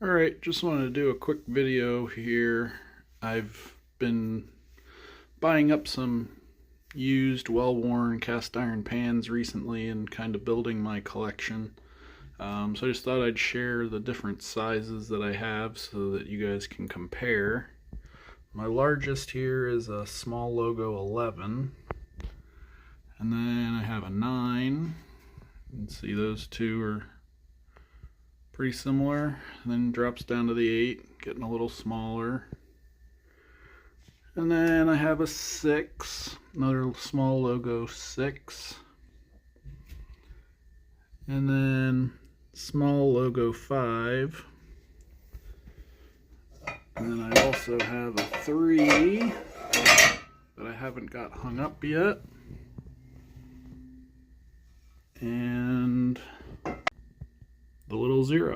Alright, just wanted to do a quick video here. I've been buying up some used, well-worn cast iron pans recently and kind of building my collection. So I just thought I'd share the different sizes that I have so that you guys can compare. My largest here is a small logo 11. And then I have a 9. You can see those two are pretty similar, and then drops down to the 8, getting a little smaller. And then I have a 6, another small logo 6. And then small logo 5. And then I also have a 3 that I haven't got hung up yet. And the little 0.